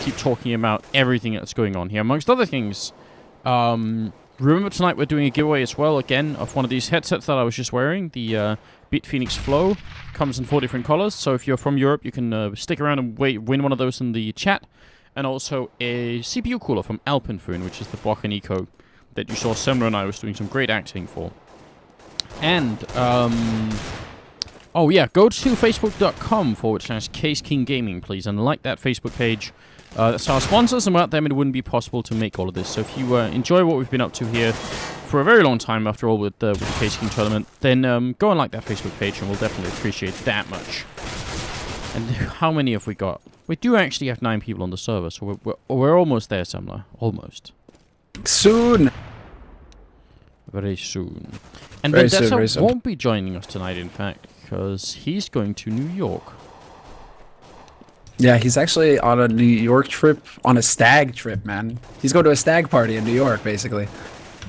keep talking about everything that's going on here. Amongst other things, remember tonight we're doing a giveaway as well, again, of one of these headsets that I was just wearing, the Beat Phoenix Flow. Comes in 4 different colors, so if you're from Europe, you can stick around and win one of those in the chat. And also a CPU cooler from Alpenfun, which is the Bokken Eco that you saw Semler and I was doing some great acting for. And, oh yeah, go to facebook.com/Caseking Gaming, please, and like that Facebook page. That's our sponsors, and without them it wouldn't be possible to make all of this. So if you enjoy what we've been up to here for a very long time, after all, with the Caseking tournament, then go and like that Facebook page, and we'll definitely appreciate that much. And how many have we got? We do actually have 9 people on the server, so we're almost there, Samler. Almost. Soon. Very soon. And very then Dessa soon. won't be joining us tonight, in fact, because he's going to New York. Yeah, he's actually on a New York trip, on a stag trip, man. He's going to a stag party in New York, basically.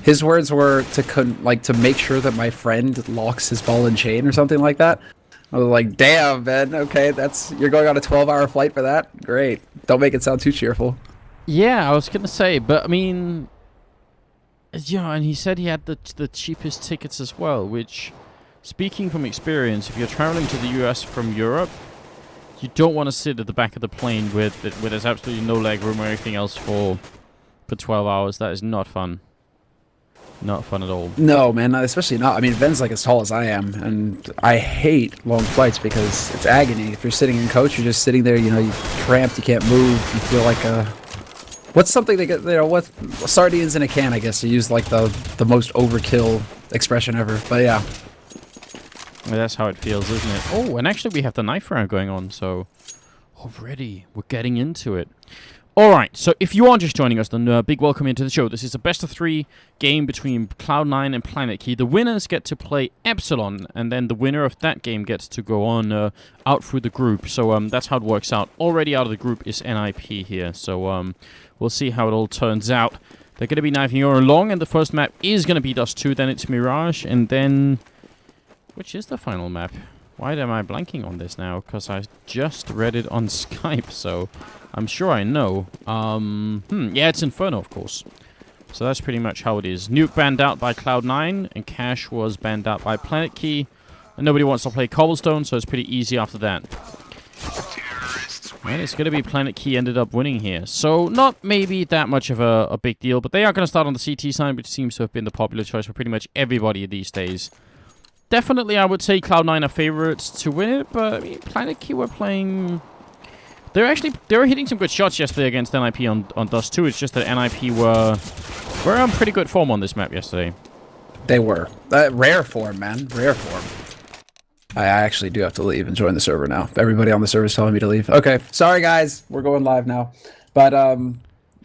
His words were to make sure that my friend locks his ball and chain or something like that. I was like, damn, man, okay, you're going on a 12-hour flight for that? Great. Don't make it sound too cheerful. Yeah, I was going to say, but I mean, yeah, and he said he had the cheapest tickets as well, which, speaking from experience, if you're traveling to the US from Europe, you don't want to sit at the back of the plane where there's absolutely no leg room or anything else for 12 hours. That is not fun. Not fun at all. No, man, especially not. I mean, Ben's like as tall as I am, and I hate long flights because it's agony. If you're sitting in coach, you're just sitting there, you know, you're cramped, you can't move, you feel like what's something they get, you know, what, sardines in a can, I guess, to use like the most overkill expression ever. But yeah. Well, that's how it feels, isn't it? Oh, and actually we have the knife round going on, so already we're getting into it. Alright, so if you are just joining us, then big welcome into the show. This is a best-of-3 game between Cloud9 and PlanetKey. The winners get to play Epsilon, and then the winner of that game gets to go on out through the group. So that's how it works out. Already out of the group is NIP here, so we'll see how it all turns out. They're going to be knifing you along, and the first map is going to be Dust 2, then it's Mirage, and then... which is the final map? Why am I blanking on this now? Because I just read it on Skype, so I'm sure I know. Yeah, it's Inferno, of course. So that's pretty much how it is. Nuke banned out by Cloud9, and Cash was banned out by PlanetKey. And nobody wants to play Cobblestone, so it's pretty easy after that. And it's going to be PlanetKey ended up winning here. So not maybe that much of a big deal, but they are going to start on the CT side, which seems to have been the popular choice for pretty much everybody these days. Definitely, I would say Cloud9 are favorites to win it, but I mean, PlanetKey were playing... They were hitting some good shots yesterday against NIP on Dust 2. It's just that NIP were on pretty good form on this map yesterday. They were. Rare form, man. Rare form. I actually do have to leave and join the server now. Everybody on the server is telling me to leave. Okay, sorry guys. We're going live now. But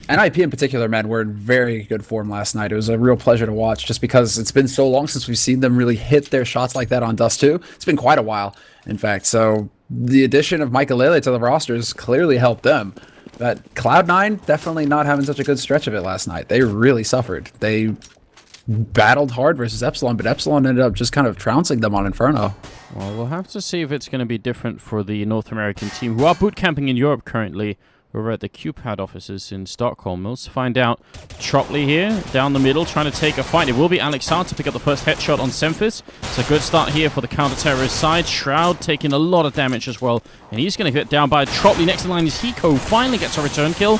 NIP in particular, man, were in very good form last night. It was a real pleasure to watch just because it's been so long since we've seen them really hit their shots like that on Dust 2. It's been quite a while, in fact. So the addition of Michael to the rosters clearly helped them. But Cloud9 definitely not having such a good stretch of it last night. They really suffered. They battled hard versus Epsilon, but Epsilon ended up just kind of trouncing them on Inferno. Well, we'll have to see if it's going to be different for the North American team, who are boot camping in Europe currently. Over at the QPAD offices in Stockholm. Let's find out. Tropley here, down the middle, trying to take a fight. It will be Alexar to pick up the first headshot on Semphis. It's a good start here for the counter-terrorist side. Shroud taking a lot of damage as well. And he's going to get down by Tropley. Next in line is Hiko, finally gets a return kill.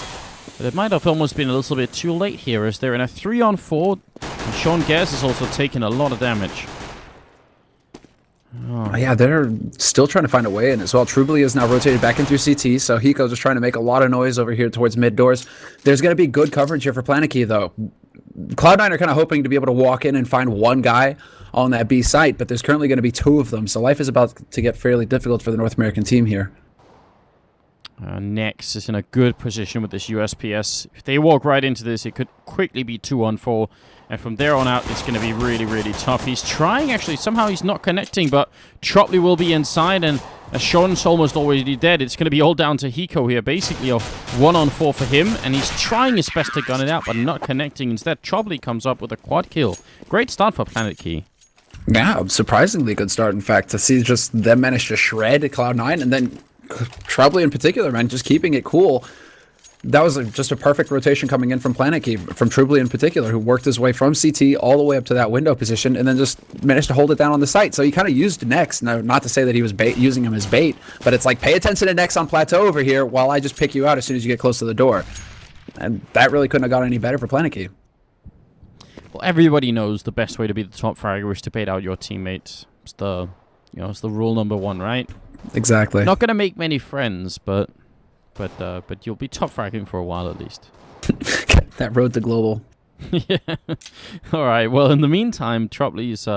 But it might have almost been a little bit too late here, as they're in a 3-on-4. And Sean Gers is also taking a lot of damage. Oh, yeah, they're still trying to find a way in as well. Trubly is now rotated back into CT, so Hiko just trying to make a lot of noise over here towards mid doors. There's going to be good coverage here for PlanetKey, though. Cloud9 are kind of hoping to be able to walk in and find one guy on that B site, but there's currently going to be 2 of them, so life is about to get fairly difficult for the North American team here. Nex is in a good position with this USPS. If they walk right into this, it could quickly be 2-on-4. And from there on out, it's going to be really, really tough. He's trying, actually. Somehow he's not connecting, but Tropley will be inside. And as Sean's almost already dead, it's going to be all down to Hiko here. Basically, a 1-on-4 for him. And he's trying his best to gun it out, but not connecting. Instead, Tropley comes up with a quad kill. Great start for PlanetKey. Yeah, surprisingly good start, in fact, to see just them manage to shred Cloud9. And then Tropley in particular, man, just keeping it cool. that was just a perfect rotation coming in from PlanetKey, from Trubley in particular, who worked his way from CT all the way up to that window position and then just managed to hold it down on the site. So he kind of used Nex. Now, not to say that he was using him as bait, but it's like, pay attention to Nex on plateau over here while I just pick you out as soon as you get close to the door. And that really couldn't have got any better for PlanetKey. Well, everybody knows the best way to be the top fragger is to bait out your teammates. It's the, it's the rule number one, right? Exactly. Not gonna make many friends, but you'll be top fragging for a while at least. That road to global. Yeah. All right. Well, in the meantime, Tropley is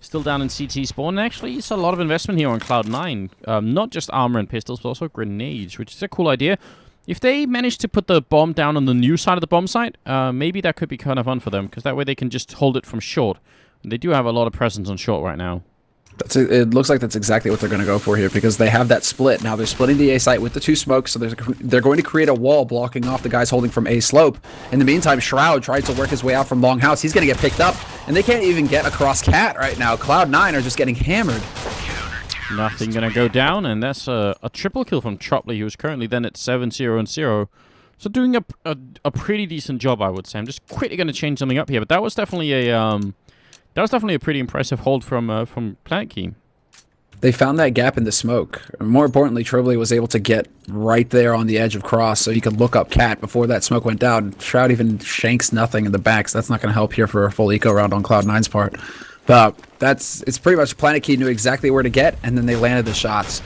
still down in CT spawn. And actually, it's a lot of investment here on Cloud9. Not just armor and pistols, but also grenades, which is a cool idea. If they manage to put the bomb down on the new side of the bomb site, maybe that could be kind of fun for them, because that way they can just hold it from short. And they do have a lot of presence on short right now. It looks like that's exactly what they're going to go for here, because they have that split. Now they're splitting the A site with the two smokes, so they're going to create a wall blocking off the guys holding from A slope. In the meantime, Shroud tries to work his way out from Long House. He's going to get picked up, and they can't even get across Cat right now. Cloud9 are just getting hammered. Nothing going to go down, and that's a triple kill from Tropley, who's currently then at 7-0-0. So doing a pretty decent job, I would say. I'm just quickly going to change something up here, but that was definitely a pretty impressive hold from PlanetKey. They found that gap in the smoke. More importantly, Trubley was able to get right there on the edge of cross so he could look up Cat before that smoke went down. Shroud even shanks nothing in the back, so that's not going to help here for a full eco round on Cloud9's part. But it's pretty much PlanetKey knew exactly where to get, and then they landed the shots.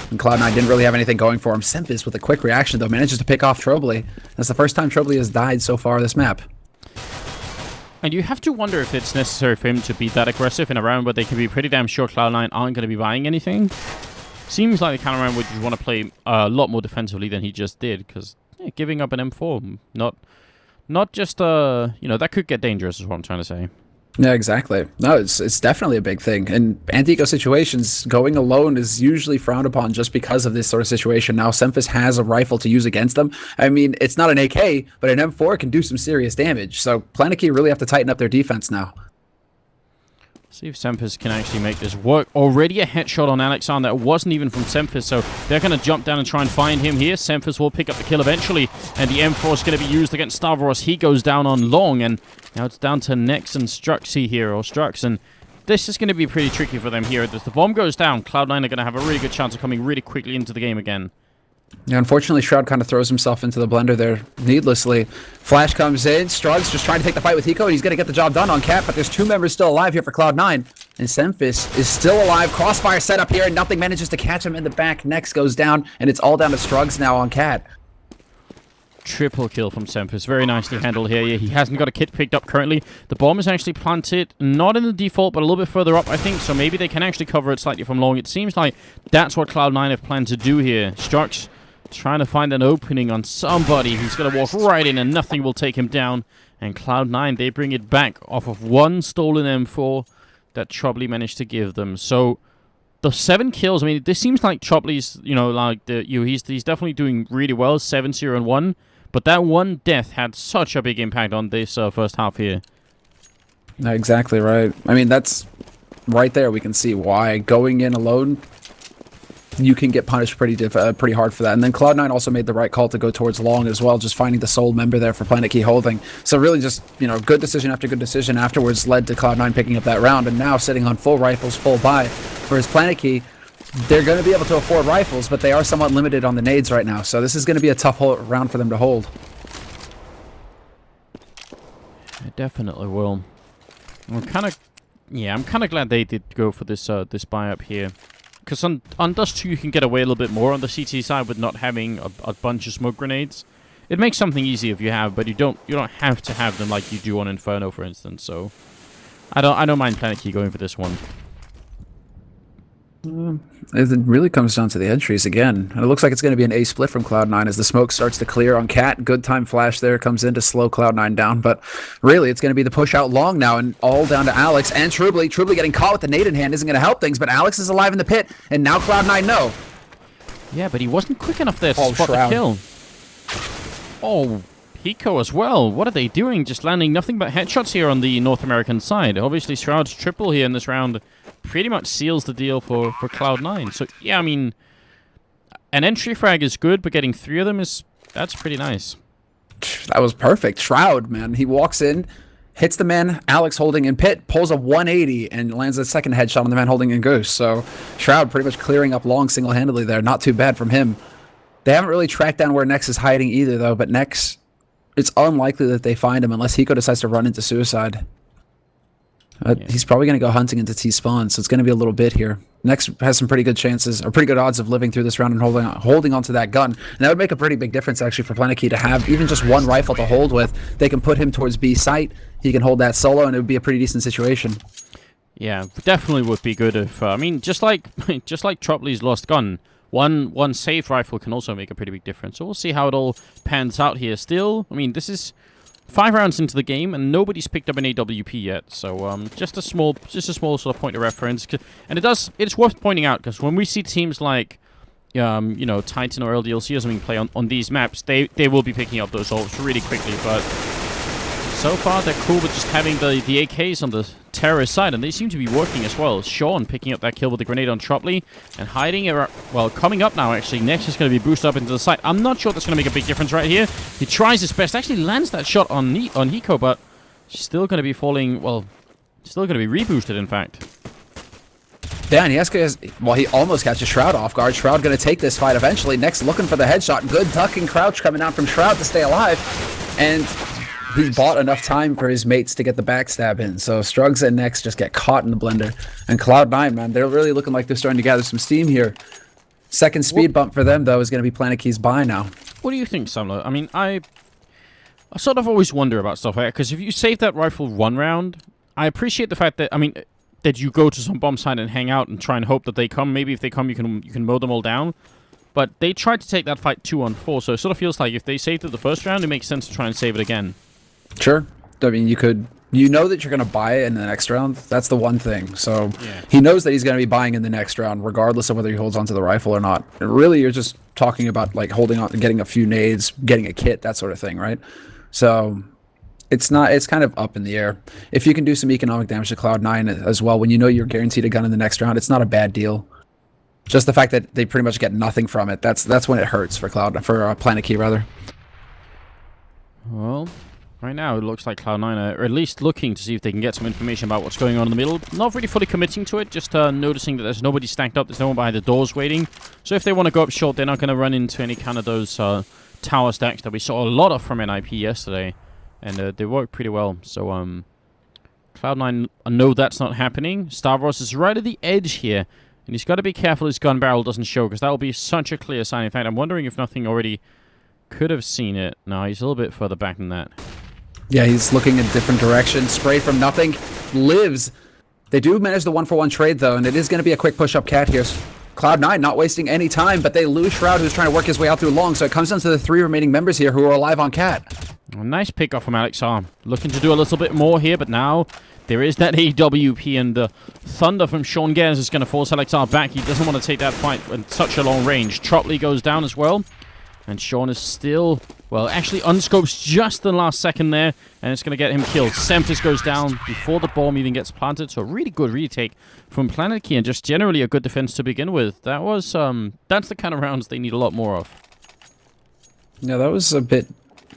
And Cloud9 didn't really have anything going for him. Semphis, with a quick reaction, though, manages to pick off Trubley. That's the first time Trubley has died so far this map. And you have to wonder if it's necessary for him to be that aggressive in a round where they can be pretty damn sure Cloud9 aren't going to be buying anything. Seems like the kind of round where you want to play a lot more defensively than he just did, because giving up an M4, not just, that could get dangerous is what I'm trying to say. Yeah, exactly. No, it's definitely a big thing. In anti-eco situations, going alone is usually frowned upon just because of this sort of situation. Now, Semphis has a rifle to use against them. I mean, it's not an AK, but an M4 can do some serious damage. So PlanetKey really have to tighten up their defense now. See if Semphis can actually make this work. Already a headshot on Alexander. That wasn't even from Semphis, so they're going to jump down and try and find him here. Semphis will pick up the kill eventually, and the M4 is going to be used against Stavros. He goes down on long, and now it's down to Nex and Struxy here, or Strux, and this is going to be pretty tricky for them here. As the bomb goes down, Cloud9 are going to have a really good chance of coming really quickly into the game again. Yeah, unfortunately, Shroud kind of throws himself into the blender there needlessly. Flash comes in. Strug's just trying to take the fight with Hiko, and he's going to get the job done on Cat, but there's two members still alive here for Cloud9. And Semphis is still alive. Crossfire set up here, and nothing manages to catch him in the back. Next goes down, and it's all down to Strugs now on Cat. Triple kill from Semphis. Very nicely handled here. He hasn't got a kit picked up currently. The bomb is actually planted, not in the default, but a little bit further up, I think. So maybe they can actually cover it slightly from long. It seems like that's what Cloud9 have planned to do here. Strux trying to find an opening on somebody who's going to walk right in, and nothing will take him down. And Cloud9, they bring it back off of one stolen M4 that Tropley managed to give them. So the 7 kills, I mean, this seems like Tropley's, he's definitely doing really well, 7-0-1. But that one death had such a big impact on this first half here. Exactly right. I mean, that's right there. We can see why going in alone, you can get punished pretty hard for that. And then Cloud9 also made the right call to go towards long as well, just finding the sole member there for PlanetKey holding. So really just, good decision after good decision afterwards led to Cloud9 picking up that round. And now sitting on full rifles, full buy for his PlanetKey. They're going to be able to afford rifles, but they are somewhat limited on the nades right now. So this is going to be a tough round for them to hold. It definitely will. I'm kind of glad they did go for this buy up here. Because on Dust 2 you can get away a little bit more on the CT side with not having a bunch of smoke grenades. It makes something easy if you have, but you don't have to have them like you do on Inferno, for instance. So I don't mind PlanetKey going for this one. It really comes down to the entries again. And it looks like it's going to be an A split from Cloud9 as the smoke starts to clear on Cat. Good time flash there comes in to slow Cloud9 down. But really, it's going to be the push out long now and all down to Alex and Trubley. Trubley getting caught with the nade in hand isn't going to help things, but Alex is alive in the pit, and now Cloud9 know. Yeah, but he wasn't quick enough there to spot the kill. Oh, Hiko as well. What are they doing? Just landing nothing but headshots here on the North American side. Obviously, Shroud's triple here in this round pretty much seals the deal for Cloud9. So, yeah, I mean, an entry frag is good, but getting 3 of them that's pretty nice. That was perfect. Shroud, man. He walks in, hits the man Alex holding in pit, pulls a 180, and lands a second headshot on the man holding in Goose. So Shroud pretty much clearing up long single-handedly there. Not too bad from him. They haven't really tracked down where Nex is hiding either, though. But Nex, it's unlikely that they find him unless Hiko decides to run into suicide. He's probably going to go hunting into T-spawn, so it's going to be a little bit here. Nex has some pretty good chances, or pretty good odds of living through this round and holding onto that gun. And that would make a pretty big difference, actually, for PlanetKey to have even just one rifle to hold with. They can put him towards B site. He can hold that solo, and it would be a pretty decent situation. Yeah, definitely would be good if... I mean, just like Tropley's lost gun, one safe rifle can also make a pretty big difference. So we'll see how it all pans out here. Still, I mean, this is 5 rounds into the game, and nobody's picked up an AWP yet. So just a small sort of point of reference. And it's worth pointing out, because when we see teams like you know, Titan or LDLC or something play on these maps, they will be picking up those ults really quickly. But so far they're cool with just having the AKs on the terrorist side, and they seem to be working as well. Sean picking up that kill with the grenade on Tropley and hiding it. Well, coming up now, actually. Next is going to be boosted up into the site. I'm not sure that's going to make a big difference right here. He tries his best, actually lands that shot on Hiko, but still going to be falling, well, still going to be reboosted, in fact. Yeah, and well, he almost catches Shroud off guard. Shroud going to take this fight eventually. Next, looking for the headshot. Good duck and crouch coming out from Shroud to stay alive. And he bought enough time for his mates to get the backstab in. So Strugs and Nex just get caught in the blender. And Cloud9, man, they're really looking like they're starting to gather some steam here. Second speed bump for them, though, is going to be PlanetKey's buy now. What do you think, Samlo? I mean, I sort of always wonder about stuff like that, because if you save that rifle 1 round, I appreciate the fact that, I mean, that you go to some bomb site and hang out and try and hope that they come. Maybe if they come, you can mow them all down. But they tried to take that fight 2-on-4, so it sort of feels like if they saved it the first round, it makes sense to try and save it again. Sure. I mean, you know that you're going to buy it in the next round. That's the one thing. So yeah. He knows that he's going to be buying in the next round, regardless of whether he holds onto the rifle or not. And really, you're just talking about like holding on, getting a few nades, getting a kit, that sort of thing, right? So it's kind of up in the air. If you can do some economic damage to Cloud9 as well, when you know you're guaranteed a gun in the next round, it's not a bad deal. Just the fact that they pretty much get nothing from it, that's when it hurts for PlanetKey rather. Well, right now it looks like Cloud9 are at least looking to see if they can get some information about what's going on in the middle. Not really fully committing to it, just noticing that there's nobody stacked up, there's no one behind the doors waiting. So if they want to go up short, they're not going to run into any kind of those tower stacks that we saw a lot of from NIP yesterday. And they work pretty well. So Cloud9 know that's not happening. Stavros is right at the edge here. And he's got to be careful his gun barrel doesn't show, because that will be such a clear sign. In fact, I'm wondering if nothing already could have seen it. No, he's a little bit further back than that. Yeah, he's looking in different directions. Spray from nothing. Lives. They do manage the 1-for-1 trade, though, and it is going to be a quick push-up cat here. Cloud9 not wasting any time, but they lose Shroud, who's trying to work his way out through long, so it comes down to the 3 remaining members here who are alive on cat. A nice pick off from Alex R. Looking to do a little bit more here, but now there is that AWP, and the thunder from Sean Gers is going to force Alex R back. He doesn't want to take that fight at such a long range. Tropley goes down as well, and Sean is still, well, actually unscopes just the last second there, and it's going to get him killed. Semphis goes down before the bomb even gets planted, so a really good retake from PlanetKey, and just generally a good defense to begin with. That was, that's the kind of rounds they need a lot more of. Yeah, that was a bit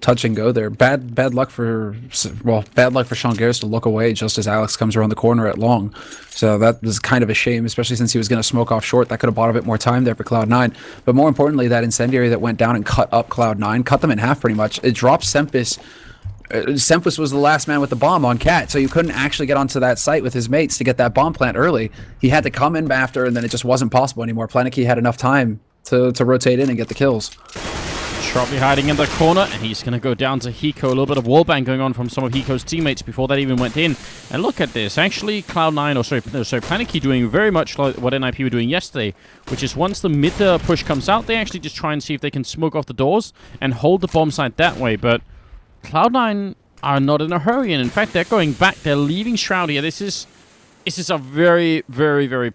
touch and go there. Bad luck for Sean Garris to look away just as Alex comes around the corner at long. So that was kind of a shame, especially since he was going to smoke off short. That could have bought a bit more time there for Cloud9. But more importantly, that incendiary that went down and cut up Cloud9, cut them in half pretty much. It dropped Semphis. Semphis was the last man with the bomb on cat, so you couldn't actually get onto that site with his mates to get that bomb plant early. He had to come in after, and then it just wasn't possible anymore. PlanetKey had enough time to rotate in and get the kills. Tropley hiding in the corner, and he's going to go down to Hiko. A little bit of wallbang going on from some of Hiko's teammates before that even went in. And look at this. Actually, PlanetKey doing very much like what NIP were doing yesterday, which is once the mid push comes out, they actually just try and see if they can smoke off the doors and hold the bomb site that way. But Cloud9 are not in a hurry, and in fact, they're going back. They're leaving Shroud here. This is a very, very, very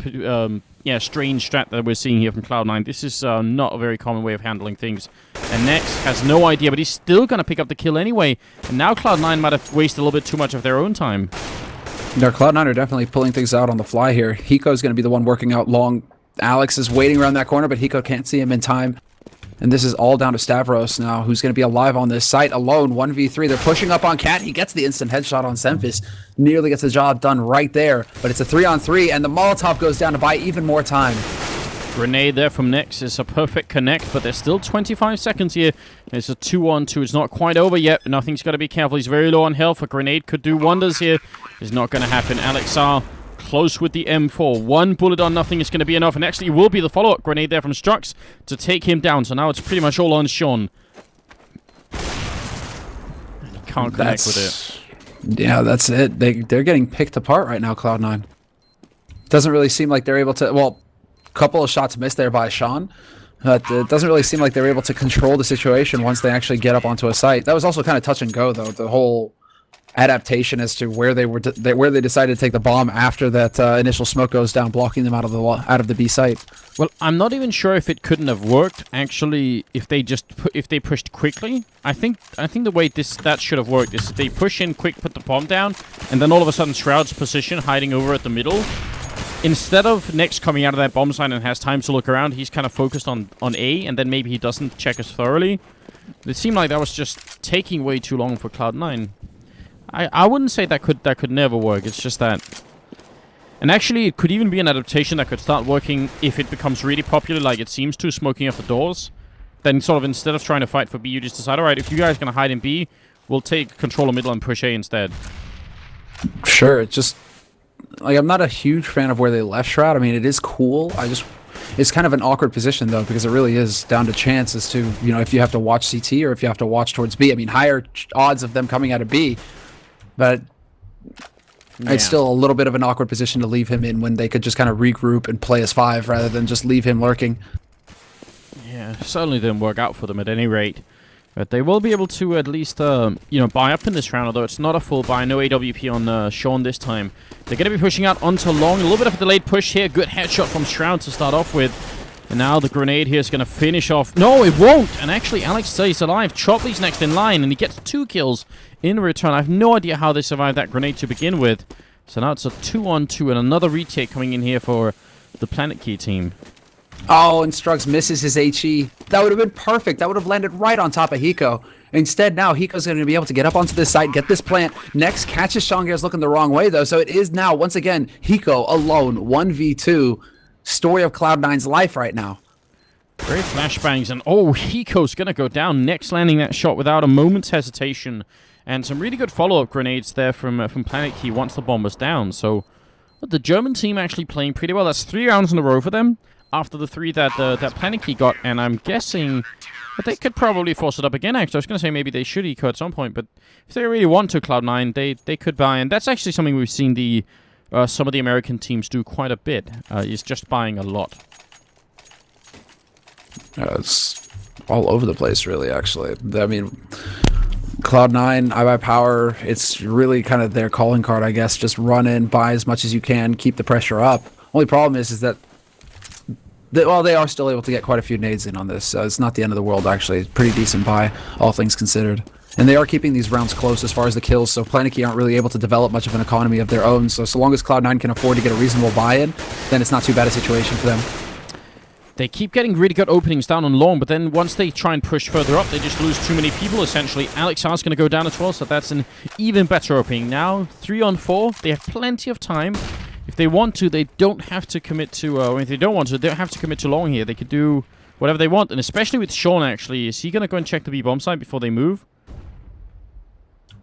strange strat that we're seeing here from Cloud9. This is not a very common way of handling things. And Nex has no idea, but he's still going to pick up the kill anyway. And now Cloud9 might have wasted a little bit too much of their own time. No, Cloud9 are definitely pulling things out on the fly here. Hiko's going to be the one working out long Alex is waiting around that corner, but Hiko can't see him in time. And this is all down to Stavros now, who's going to be alive on this site alone. 1v3. They're pushing up on Cat. He gets the instant headshot on Semphis. Nearly gets the job done right there. But it's a 3-on-3, and the Molotov goes down to buy even more time. Grenade there from Nex is a perfect connect, but there's still 25 seconds here. It's a 2-on-2. It's not quite over yet. Nothing's got to be careful. He's very low on health. A grenade could do wonders here. It's not going to happen. Alex R close with the M4. One bullet on nothing is going to be enough, and actually it will be the follow-up grenade there from Strux to take him down. So now it's pretty much all on Sean. He can't connect with it. Yeah, that's it. They're getting picked apart right now, Cloud9. Doesn't really seem like they're able to... Well, a couple of shots missed there by Sean. But it doesn't really seem like they're able to control the situation once they actually get up onto a site. That was also kind of touch and go, though. The whole adaptation as to where they were, where they decided to take the bomb after that initial smoke goes down, blocking them out of the B site. Well, I'm not even sure if it couldn't have worked actually if they pushed quickly. I think the way that should have worked is if they push in quick, put the bomb down, and then all of a sudden Shroud's position hiding over at the middle. Instead of Nex coming out of that bomb site and has time to look around, he's kind of focused on A, and then maybe he doesn't check as thoroughly. It seemed like that was just taking way too long for Cloud9. I wouldn't say that could never work. It's just that... And actually, it could even be an adaptation that could start working if it becomes really popular, like it seems to, smoking off the doors. Then sort of instead of trying to fight for B, you just decide, alright, if you guys are going to hide in B, we'll take control of middle and push A instead. Sure, it's just... Like, I'm not a huge fan of where they left Shroud. I mean, it is cool. It's kind of an awkward position, though, because it really is down to chance as to, you know, if you have to watch CT or if you have to watch towards B. I mean, higher odds of them coming out of B, but it's still a little bit of an awkward position to leave him in when they could just kind of regroup and play as 5 rather than just leave him lurking. Yeah, certainly didn't work out for them at any rate. But they will be able to at least, you know, buy up in this round, although it's not a full buy. No AWP on Sean this time. They're going to be pushing out onto long. A little bit of a delayed push here. Good headshot from Shroud to start off with. And now the grenade here is going to finish off. No, it won't. And actually, Alex stays alive. Tropley's next in line, and he gets 2 kills in return. I have no idea how they survived that grenade to begin with. So now it's a 2-on-2, and another retake coming in here for the PlanetKey team. Oh, and Strux misses his HE. That would have been perfect. That would have landed right on top of Hiko. Instead, now Hiko's going to be able to get up onto this site, get this plant. Next, catches Shongare's looking the wrong way, though. So it is now, once again, Hiko alone, 1v2. Story of Cloud9's life right now. Great flashbangs, and oh, Hiko's going to go down. Next, landing that shot without a moment's hesitation. And some really good follow-up grenades there from PlanetKey once the bomb was down. So the German team actually playing pretty well. That's 3 rounds in a row for them after the 3 that PlanetKey got. And I'm guessing that they could probably force it up again, actually. I was going to say maybe they should eco at some point. But if they really want to, Cloud9, they could buy. And that's actually something we've seen some of the American teams do quite a bit, is just buying a lot. It's all over the place, really, actually. I mean, Cloud9, I buy power. It's really kind of their calling card, I guess. Just run in, buy as much as you can, keep the pressure up. Only problem is that, they are still able to get quite a few nades in on this. It's not the end of the world, actually. It's pretty decent buy, all things considered. And they are keeping these rounds close as far as the kills, so PlanetKey aren't really able to develop much of an economy of their own. So long as Cloud9 can afford to get a reasonable buy-in, then it's not too bad a situation for them. They keep getting really good openings down on long, but then once they try and push further up, they just lose too many people, essentially. Alex R's going to go down as well, so that's an even better opening. Now, 3-on-4, they have plenty of time. If they want to, they don't have to commit to... if they don't want to, they don't have to commit to long here. They could do whatever they want, and especially with Sean, actually. Is he going to go and check the B-bomb site before they move?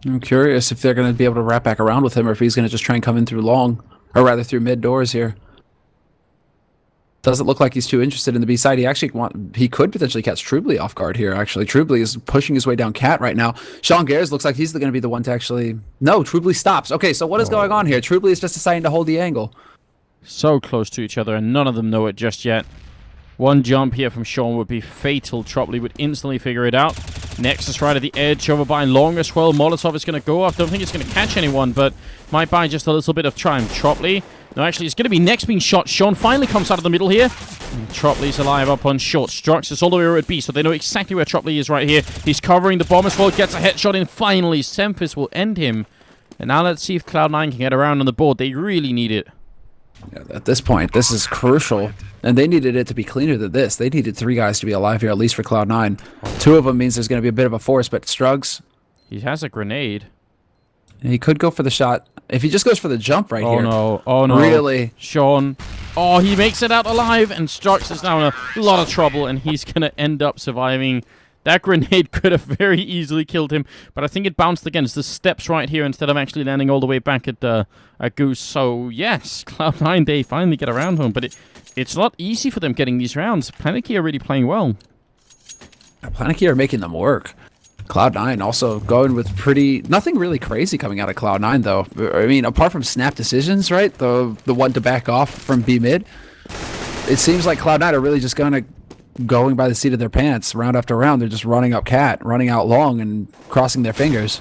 I'm curious if they're going to be able to wrap back around with him, or if he's going to just try and come in through long, or rather through mid doors here. Doesn't look like he's too interested in the B side. He could potentially catch Trubley off guard here, actually. Trubley is pushing his way down Cat right now. Sean Gares looks like he's going to be the one to actually... No, Trubley stops. Okay, so what is going on here? Trubley is just deciding to hold the angle. So close to each other, and none of them know it just yet. One jump here from Sean would be fatal. Tropley would instantly figure it out. Nexus right at the edge, over by long as well. Molotov is going to go off. Don't think it's going to catch anyone, but might buy just a little bit of time. Tropley... No, actually, it's going to be Nex being shot. Sean finally comes out of the middle here. Tropley's alive up on short. Strux is all the way over at B, so they know exactly where Tropley is right here. He's covering the bomb as well, gets a headshot in. Finally, Semphis will end him. And now let's see if Cloud9 can get around on the board. They really need it. Yeah, at this point, this is crucial. And they needed it to be cleaner than this. They needed 3 guys to be alive here, at least for Cloud9. 2 of them means there's going to be a bit of a force, but Strugs, He has a grenade. he could go for the shot. If he just goes for the jump right here. Oh no, oh no. Really? Sean. Oh, he makes it out alive, and Strux is now in a lot of trouble, and he's going to end up surviving. That grenade could have very easily killed him, but I think it bounced against the steps right here instead of actually landing all the way back at Goose. So, yes, Cloud9, they finally get around him, but it's not easy for them getting these rounds. PlanetKey are really playing well. PlanetKey are making them work. Cloud9 also going with nothing really crazy coming out of Cloud9 though. I mean, apart from snap decisions, right? The one to back off from B mid. It seems like Cloud9 are really just going by the seat of their pants round after round. They're just running up cat, running out long, and crossing their fingers.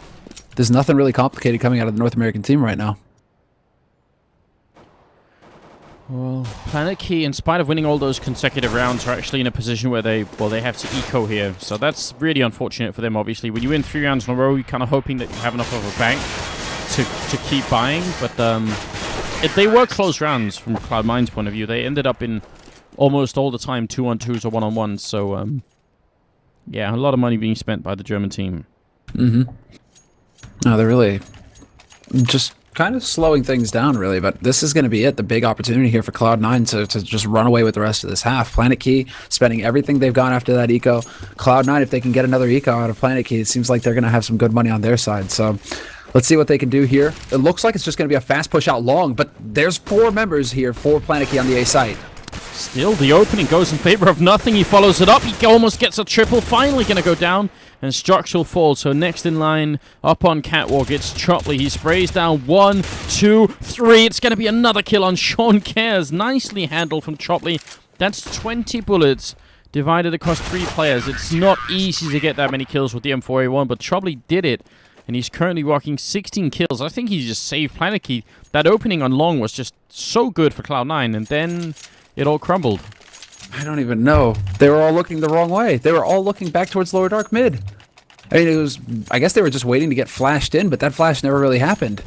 There's nothing really complicated coming out of the North American team right now. Well, PlanetKey, in spite of winning all those consecutive rounds, are actually in a position where they have to eco here. So that's really unfortunate for them, obviously. When you win 3 rounds in a row, you're kind of hoping that you have enough of a bank to keep buying. But if they were close rounds from Cloud9's point of view, they ended up in almost all the time 2-on-2s or 1-on-1s. So, yeah, a lot of money being spent by the German team. Mm-hmm. No, they're really just kind of slowing things down, really, but this is going to be it. The big opportunity here for Cloud9 to just run away with the rest of this half. PlanetKey spending everything they've gone after that eco. Cloud9, if they can get another eco out of PlanetKey, it seems like they're going to have some good money on their side. So let's see what they can do here. It looks like it's just going to be a fast push out long, but there's 4 members here for PlanetKey on the A site. Still, the opening goes in favor of nothing. He follows it up. He almost gets a triple. Finally going to go down, and Strux will fall. So next in line, up on Catwalk, it's Tropley. He sprays down 1, 2, 3. It's going to be another kill on Sean Cares. Nicely handled from Tropley. That's 20 bullets divided across 3 players. It's not easy to get that many kills with the M4A1, but Tropley did it, and he's currently rocking 16 kills. I think he just saved PlanetKey. That opening on long was just so good for Cloud9, and then it all crumbled. I don't even know. They were all looking the wrong way. They were all looking back towards lower dark mid. I mean, I guess they were just waiting to get flashed in, but that flash never really happened.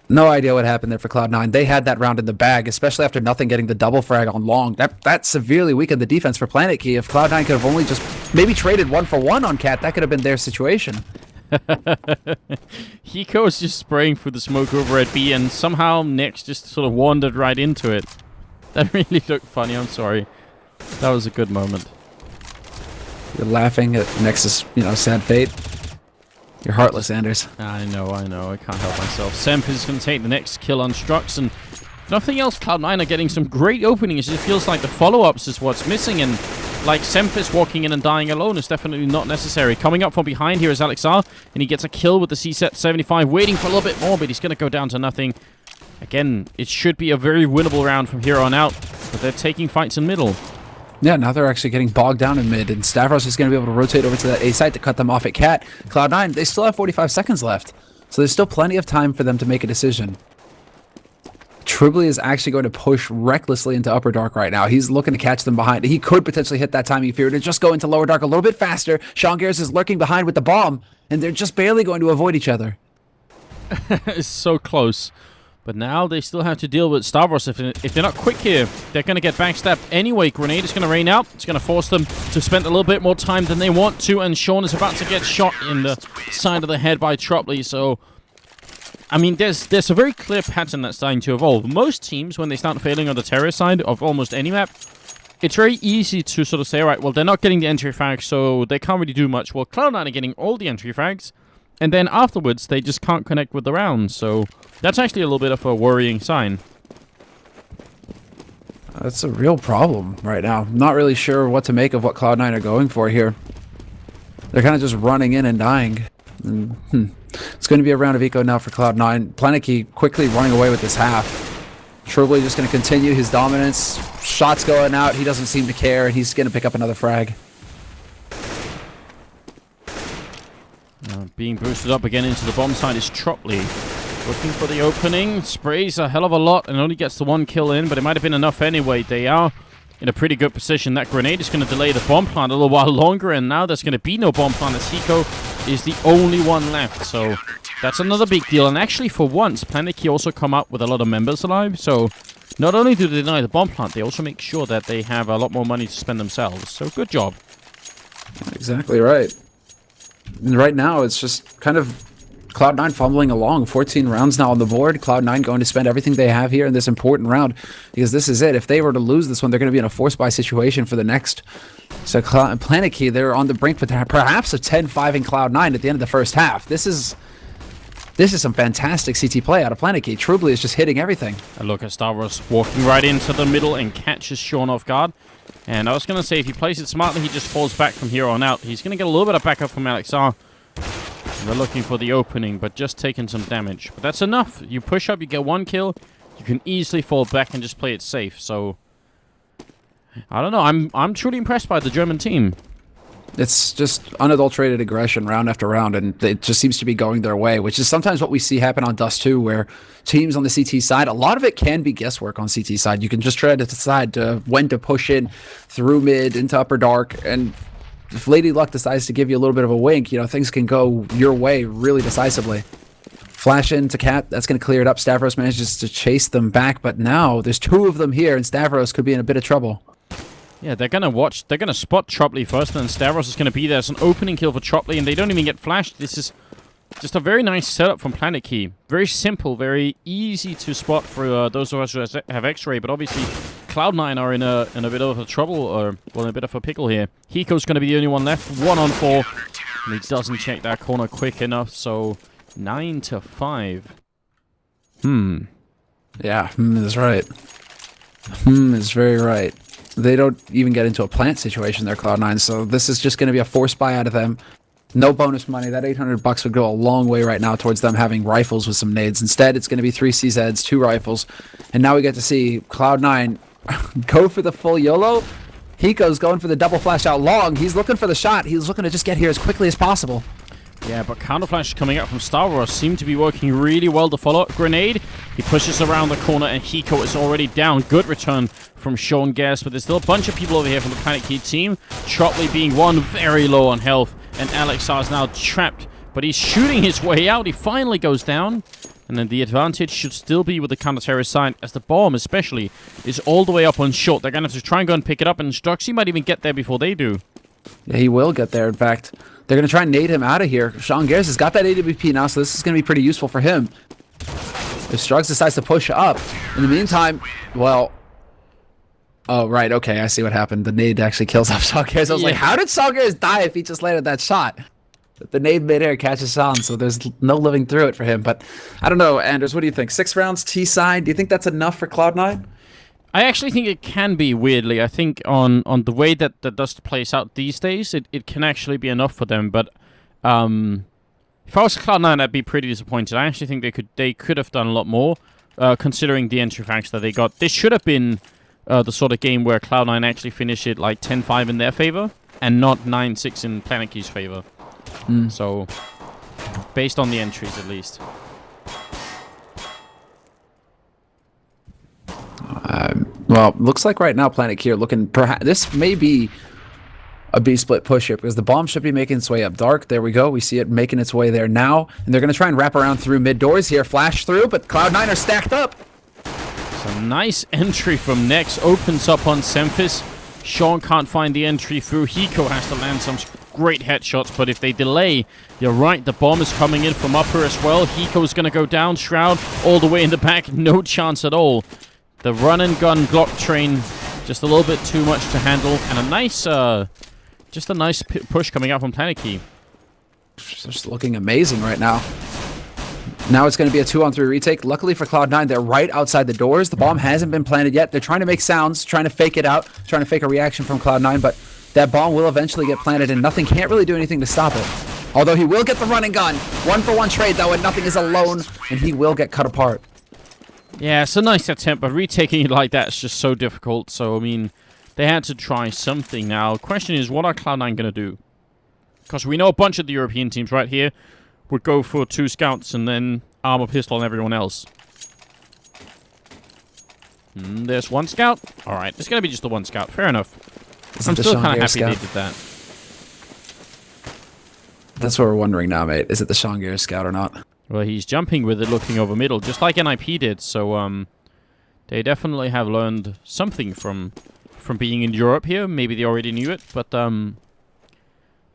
No idea what happened there for Cloud9. They had that round in the bag, especially after nothing getting the double frag on long. That severely weakened the defense for PlanetKey. If Cloud9 could have only just maybe traded 1-for-1 on Cat, that could have been their situation. Hiko was just spraying through the smoke over at B, and somehow Nex just sort of wandered right into it. That really looked funny, I'm sorry. That was a good moment. You're laughing at Nex's, sad fate. You're heartless, Anders. I know. I can't help myself. Semp is going to take the next kill on Strux, and if nothing else, Cloud9 are getting some great openings. It feels like the follow-ups is what's missing, and like Semp walking in and dying alone is definitely not necessary. Coming up from behind here is Alexar, and he gets a kill with the C-Set 75, waiting for a little bit more, but he's going to go down to nothing. Again, it should be a very winnable round from here on out, but they're taking fights in middle. Yeah, now they're actually getting bogged down in mid, and Stavros is going to be able to rotate over to that A site to cut them off at Cat. Cloud9, they still have 45 seconds left, so there's still plenty of time for them to make a decision. Trubly is actually going to push recklessly into Upper Dark right now. He's looking to catch them behind. He could potentially hit that timing fear to just go into Lower Dark a little bit faster. Sean Garris is lurking behind with the bomb, and they're just barely going to avoid each other. It's so close. But now they still have to deal with Stavros. If they're not quick here, they're going to get backstabbed anyway. Grenade is going to rain out. It's going to force them to spend a little bit more time than they want to. And Sean is about to get shot in the side of the head by Tropley. So, I mean, there's a very clear pattern that's starting to evolve. Most teams, when they start failing on the terror side of almost any map, it's very easy to sort of say, all right, well, they're not getting the entry frags, so they can't really do much. Well, Cloud9 are getting all the entry frags. And then afterwards, they just can't connect with the rounds. So that's actually a little bit of a worrying sign. That's a real problem right now. I'm not really sure what to make of what Cloud9 are going for here. They're kind of just running in and dying. And, It's going to be a round of eco now for Cloud9. PlanetKey quickly running away with this half. Trubley just going to continue his dominance. Shots going out. He doesn't seem to care, and he's going to pick up another frag. Being boosted up again into the bomb side is Tropley. Looking for the opening. Sprays a hell of a lot and only gets the 1 kill in, but it might have been enough anyway. They are in a pretty good position. That grenade is going to delay the bomb plant a little while longer, and now there's going to be no bomb plant as Hiko is the only one left. So That's another big deal. And actually, for once, PlanetKey also come up with a lot of members alive. So not only do they deny the bomb plant, they also make sure that they have a lot more money to spend themselves. So good job. Exactly right. And right now, it's just kind of Cloud9 fumbling along. 14 rounds now on the board. Cloud9 going to spend everything they have here in this important round, because this is it. If they were to lose this one, they're going to be in a force buy situation for the next. So PlanetKey, they're on the brink, but perhaps a 10-5 in Cloud9 at the end of the first half. This is some fantastic CT play out of PlanetKey. Trubly is just hitting everything. A look at Stavros walking right into the middle and catches Sean off guard. And I was going to say, if he plays it smartly, he just falls back from here on out. He's going to get a little bit of backup from Alexar. They're looking for the opening, but just taking some damage. But that's enough. You push up, you get 1 kill. You can easily fall back and just play it safe. So, I don't know. I'm truly impressed by the German team. It's just unadulterated aggression round after round, and it just seems to be going their way, which is sometimes what we see happen on Dust 2, where teams on the CT side, a lot of it can be guesswork on CT side. You can just try to decide when to push in through mid into upper dark, and if Lady Luck decides to give you a little bit of a wink, you know, things can go your way really decisively. Flash into Cat, that's going to clear it up. Stavros manages to chase them back, but now there's 2 of them here, and Stavros could be in a bit of trouble. Yeah, they're going to spot Tropley first, and then Stavros is going to be there. It's an opening kill for Tropley, and they don't even get flashed. This is just a very nice setup from PlanetKey. Very simple, very easy to spot for those of us who have X-ray, but obviously Cloud9 are in a bit of a trouble, or well, in a bit of a pickle here. Hiko's going to be the only one left, 1 on 4, and he doesn't check that corner quick enough, so 9-5. Yeah, is right. Is very right. They don't even get into a plant situation there, Cloud9, so this is just going to be a force buy out of them. No bonus money. That $800 would go a long way right now towards them having rifles with some nades. Instead, it's going to be 3 CZs, 2 rifles, and now we get to see Cloud9 go for the full YOLO. Hiko's going for the double flash out long. He's looking for the shot. He's looking to just get here as quickly as possible. Yeah, but counterflash coming out from Stavros seem to be working really well to follow up. Grenade, he pushes around the corner, and Hiko is already down. Good return from Sean Guess, but there's still a bunch of people over here from the PlanetKey team. Tropley being one very low on health, and Alexar is now trapped, but he's shooting his way out. He finally goes down, and then the advantage should still be with the counter-terrorist side, as the bomb especially is all the way up on short. They're going to have to try and go and pick it up, and Struxy might even get there before they do. Yeah, he will get there, in fact. They're going to try and nade him out of here. Sean Garris has got that AWP now, so this is going to be pretty useful for him. If Struggs decides to push up, in the meantime, well... Oh, right, okay, I see what happened. The nade actually kills off Sean Garris. I was like, how did Sean Garris die if he just landed that shot? The nade midair catches on, so there's no living through it for him. But I don't know, Anders, what do you think? 6 rounds T-side, do you think that's enough for Cloud9? I actually think it can be, weirdly. I think on the way that the Dust plays out these days, it can actually be enough for them. But if I was Cloud9, I'd be pretty disappointed. I actually think they could have done a lot more, considering the entry facts that they got. This should have been the sort of game where Cloud9 actually finished it like 10-5 in their favor, and not 9-6 in PlanetKey's favor. So, based on the entries at least. Well, looks like right now PlanetKey are looking... This may be a B-split push here, because the bomb should be making its way up dark. There we go. We see it making its way there now. And they're going to try and wrap around through mid doors here. Flash through, but Cloud9 are stacked up. So nice entry from Nex. Opens up on Semphis. Sean can't find the entry through. Hiko has to land some great headshots, but if they delay, you're right, the bomb is coming in from upper as well. Hiko's going to go down. Shroud all the way in the back. No chance at all. The run-and-gun Glock train, just a little bit too much to handle. And a nice, just a nice push coming out from PlanetKey. Just looking amazing right now. Now it's going to be a 2-on-3 retake. Luckily for Cloud9, they're right outside the doors. The bomb hasn't been planted yet. They're trying to make sounds, trying to fake it out, trying to fake a reaction from Cloud9, but that bomb will eventually get planted, and nothing can't really do anything to stop it. Although he will get the run and gun. 1-for-1 trade, though, and nothing is alone, and he will get cut apart. Yeah, it's a nice attempt, but retaking it like that is just so difficult. So, I mean, they had to try something now. Question is, what are Cloud9 going to do? Because we know a bunch of the European teams right here would go for 2 scouts and then armor pistol on everyone else. There's 1 scout. All right, it's going to be just the 1 scout. Fair enough. I'm still kind of happy they did that. That's what we're wondering now, mate. Is it the Shangir scout or not? Well, he's jumping with it, looking over middle, just like NIP did. So they definitely have learned something from being in Europe here. Maybe they already knew it, but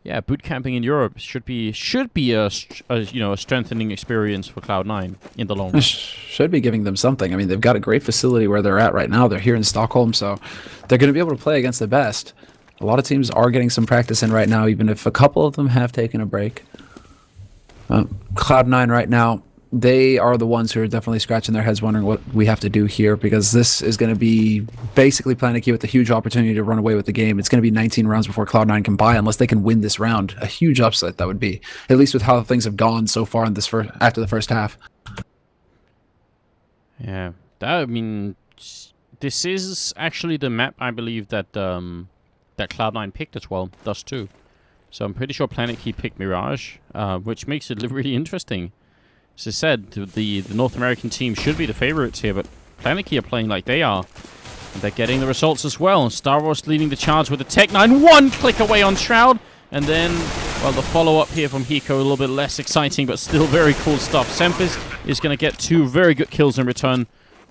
yeah, boot camping in Europe should be a strengthening experience for Cloud9 in the long run. Should be giving them something. I mean, they've got a great facility where they're at right now. They're here in Stockholm, so they're going to be able to play against the best. A lot of teams are getting some practice in right now, even if a couple of them have taken a break. Cloud9 right now, they are the ones who are definitely scratching their heads wondering what we have to do here, because this is going to be basically PlanetKey with a huge opportunity to run away with the game. It's going to be 19 rounds before Cloud9 can buy, unless they can win this round. A huge upset that would be, at least with how things have gone so far in this after the first half. Yeah, I mean, this is actually the map I believe that that Cloud9 picked as well. Does too. So I'm pretty sure PlanetKey picked Mirage, which makes it really interesting. As I said, the North American team should be the favorites here, but PlanetKey are playing like they are. And they're getting the results as well. Star Wars leading the charge with the Tech9. One click away on Shroud. And then, well, the follow-up here from Hiko, a little bit less exciting, but still very cool stuff. Sempis is going to get 2 very good kills in return.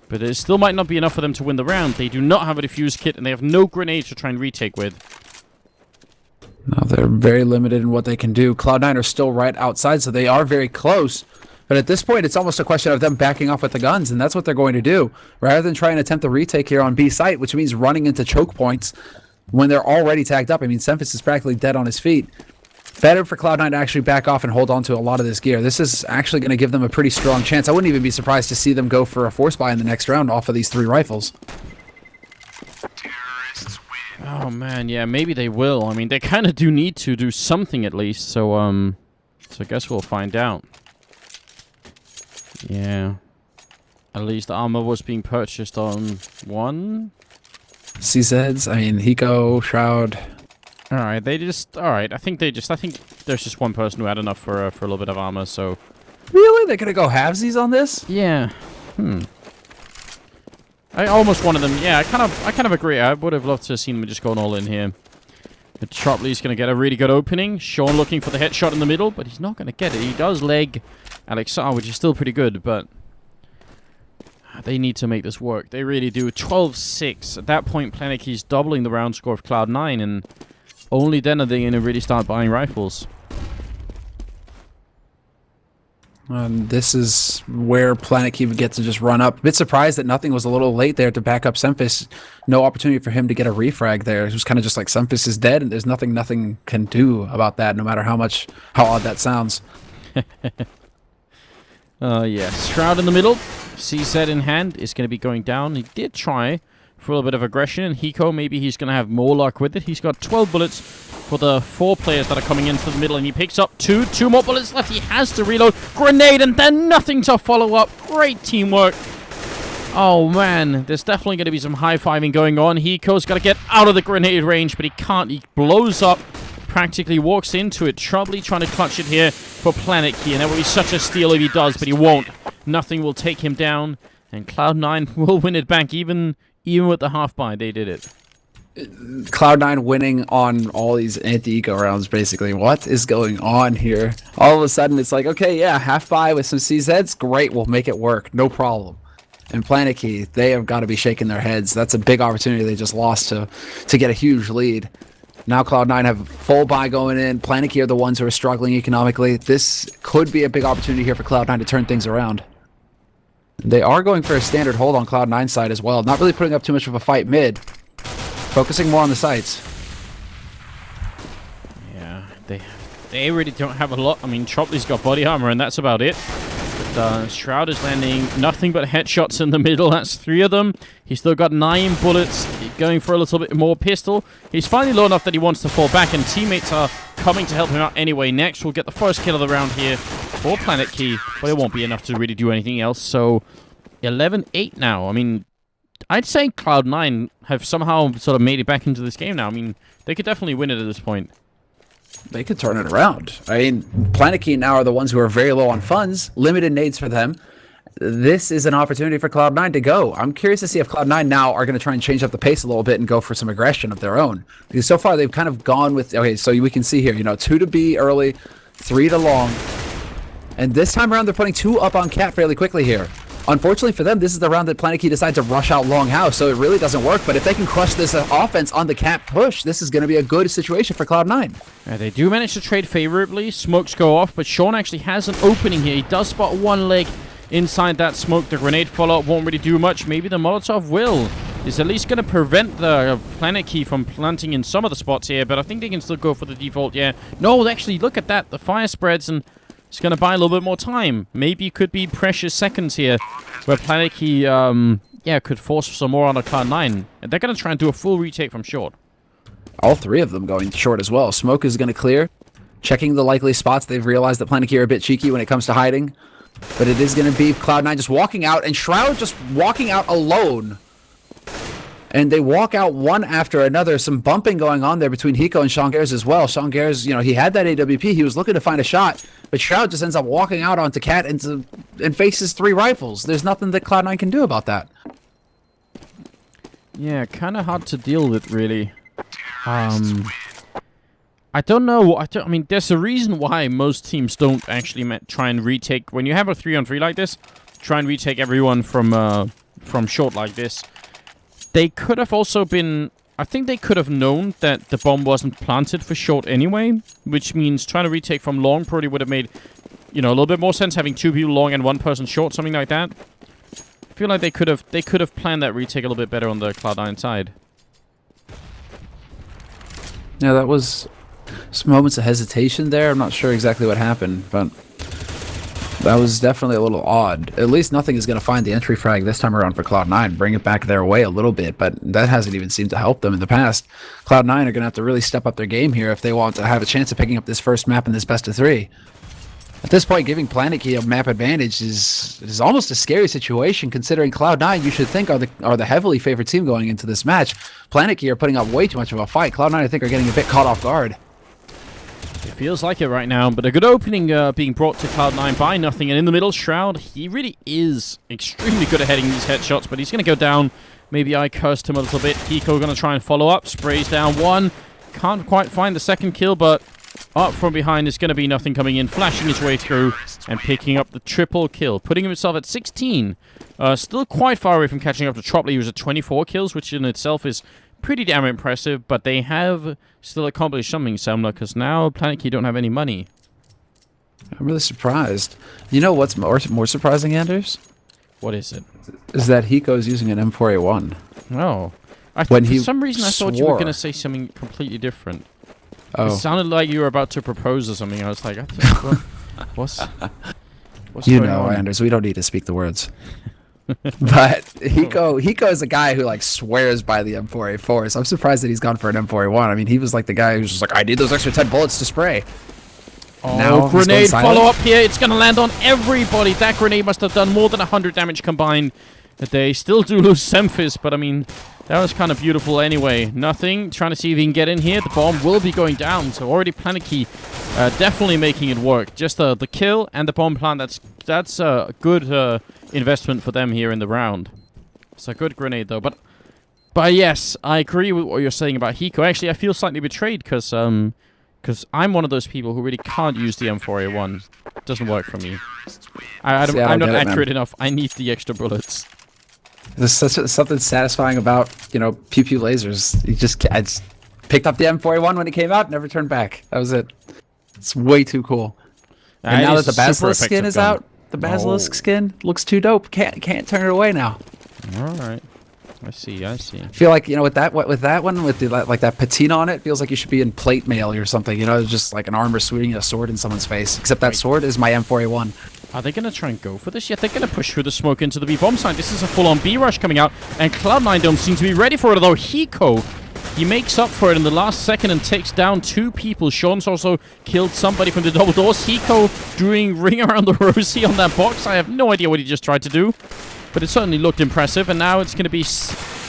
But it still might not be enough for them to win the round. They do not have a defuse kit, and they have no grenades to try and retake with. No, they're very limited in what they can do. Cloud9 are still right outside, so they are very close. But at this point, it's almost a question of them backing off with the guns, and that's what they're going to do. Rather than try and attempt the retake here on B site, which means running into choke points when they're already tagged up. I mean, Sempis is practically dead on his feet. Better for Cloud9 to actually back off and hold on to a lot of this gear. This is actually going to give them a pretty strong chance. I wouldn't even be surprised to see them go for a force buy in the next round off of these 3 rifles. Oh, man, yeah, maybe they will. I mean, they kind of do need to do something at least, so I guess we'll find out. Yeah. At least armor was being purchased on 1. CZs, I mean, Hiko, Shroud. Alright, I think there's just one person who had enough for a little bit of armor, so... Really? They're gonna go halvesies on this? Yeah. I almost wanted them, yeah, I kind of agree. I would have loved to have seen them just going all in here. But Tropley's gonna get a really good opening. Sean looking for the headshot in the middle, but he's not gonna get it. He does leg Alexar, which is still pretty good, but... They need to make this work. They really do. 12-6. At that point, PlanetKey's doubling the round score of Cloud9, and only then are they going to really start buying rifles. This is where PlanetKey would get to just run up. A bit surprised that nothing was a little late there to back up Sempis. No opportunity for him to get a refrag there. It was kind of just like Sempis is dead, and there's nothing can do about that, no matter how odd that sounds. Yeah. Shroud in the middle. CZ in hand is going to be going down. He did try for a little bit of aggression, and Hiko, maybe he's going to have more luck with it. He's got 12 bullets for the 4 players that are coming into the middle, and he picks up 2 more bullets left. He has to reload. Grenade, and then nothing to follow up. Great teamwork. Oh, man. There's definitely going to be some high-fiving going on. Hiko's got to get out of the grenade range, but he can't. He blows up, practically walks into it. Troubly trying to clutch it here for PlanetKey, and that would be such a steal if he does, but he won't. Nothing will take him down, and Cloud9 will win it back, even with the half-buy. They did it. Cloud9 winning on all these anti-eco rounds, basically. What is going on here? All of a sudden, it's like, okay, yeah, half-buy with some CZs, great, we'll make it work, no problem. And PlanetKey, they have got to be shaking their heads. That's a big opportunity they just lost to get a huge lead. Now Cloud9 have a full buy going in. PlanetKey are the ones who are struggling economically. This could be a big opportunity here for Cloud9 to turn things around. They are going for a standard hold on Cloud9's side as well. Not really putting up too much of a fight mid. Focusing more on the sights. Yeah, they really don't have a lot. I mean, Tropley's got body armor, and that's about it. But Shroud is landing nothing but headshots in the middle. That's 3 of them. He's still got 9 bullets. Going for a little bit more pistol. He's finally low enough that he wants to fall back, and teammates are coming to help him out anyway. Next, we'll get the first kill of the round here for PlanetKey, but it won't be enough to really do anything else. So, 11-8 now. I mean, I'd say Cloud9 have somehow sort of made it back into this game now. I mean, they could definitely win it at this point. They could turn it around. I mean, PlanetKey now are the ones who are very low on funds. Limited nades for them. This is an opportunity for Cloud9 to go. I'm curious to see if Cloud9 now are going to try and change up the pace a little bit and go for some aggression of their own. Because so far they've kind of gone with, okay, so we can see here, 2 to B early, 3 to long. And this time around, they're putting 2 up on Cat fairly quickly here. Unfortunately for them, this is the round that PlanetKey decides to rush out Longhouse, so it really doesn't work. But if they can crush this offense on the Cat push, this is going to be a good situation for Cloud9. They do manage to trade favorably. Smokes go off, but Sean actually has an opening here. He does spot one leg inside that smoke. The grenade follow-up won't really do much. Maybe the Molotov will. It's at least going to prevent the PlanetKey from planting in some of the spots here, but I think they can still go for the default, yeah. No, actually, look at that. The fire spreads, and it's going to buy a little bit more time. Maybe it could be precious seconds here where PlanetKey, could force some more on a Cloud9. And they're going to try and do a full retake from short. All 3 of them going short as well. Smoke is going to clear. Checking the likely spots. They've realized that PlanetKey are a bit cheeky when it comes to hiding. But it is going to be Cloud9 just walking out, and Shroud just walking out alone. And they walk out one after another. Some bumping going on there between Hiko and Shongares as well. Shongares, he had that AWP. He was looking to find a shot. But Shroud just ends up walking out onto Cat and faces 3 rifles. There's nothing that Cloud9 can do about that. Yeah, kind of hard to deal with, really. I don't know. I mean, there's a reason why most teams don't actually try and retake. When you have a 3-on-3 like this, try and retake everyone from short like this. They could have also been... I think they could have known that the bomb wasn't planted for short anyway, which means trying to retake from long probably would have made, a little bit more sense, having 2 people long and 1 person short, something like that. I feel like they could have planned that retake a little bit better on the Cloud9 side. Yeah, that was some moments of hesitation there. I'm not sure exactly what happened, but that was definitely a little odd. At least nothing is going to find the entry frag this time around for Cloud9. Bring it back their way a little bit, but that hasn't even seemed to help them in the past. Cloud9 are going to have to really step up their game here if they want to have a chance of picking up this first map in this best of 3. At this point, giving PlanetKey a map advantage is almost a scary situation, considering Cloud9, you should think, are the heavily favored team going into this match. PlanetKey are putting up way too much of a fight. Cloud9, I think, are getting a bit caught off guard. It feels like it right now, but a good opening being brought to Cloud9 by nothing. And in the middle, Shroud, he really is extremely good at heading these headshots, but he's going to go down. Maybe I cursed him a little bit. Hiko going to try and follow up. Sprays down 1. Can't quite find the second kill, but up from behind is going to be nothing coming in, flashing his way through and picking up the triple kill, putting himself at 16. Still quite far away from catching up to Tropley, who's at 24 kills, which in itself is pretty damn impressive, but they have still accomplished something similar, because now PlanetKey don't have any money. I'm really surprised. You know what's more surprising, Anders? What is it? Is that Hiko is using an M4A1. Oh. For some reason I thought you were going to say something completely different. Oh. It sounded like you were about to propose or something. I was like, what's going on? Anders, we don't need to speak the words. But Hiko is a guy who swears by the M4A4, so I'm surprised that he's gone for an M4A1. I mean, he was the guy who's just like, I need those extra 10 bullets to spray. Oh, now grenade follow-up here. It's going to land on everybody. That grenade must have done more than 100 damage combined. They still do lose Semphis, but I mean, that was kind of beautiful anyway. Nothing. Trying to see if he can get in here. The bomb will be going down, so already PlanetKey definitely making it work. Just the kill and the bomb plant, that's a good investment for them here in the round. It's a good grenade, though. But yes, I agree with what you're saying about Hiko. Actually, I feel slightly betrayed, because I'm one of those people who really can't use the M4A1. It doesn't work for me. I'm not accurate enough. I need the extra bullets. There's something satisfying about, pew pew lasers. I just picked up the M4A1 when it came out, never turned back. That was it. It's way too cool. And now that the Basilisk skin is out, the Basilisk skin looks too dope. Can't turn it away now. All right. I see. I feel like, with that one, with the that patina on it, feels like you should be in plate mail or something. Just like an armor swinging a sword in someone's face. Except that sword is my M4A1. Are they going to try and go for this? Yeah, they're going to push through the smoke into the B-bomb site. This is a full-on B-rush coming out, and Cloud9 don't seem to be ready for it, although Hiko, he makes up for it in the last second and takes down 2 people. Sean's also killed somebody from the double doors. Hiko doing ring around the rosy on that box. I have no idea what he just tried to do, but it certainly looked impressive, and now it's going to be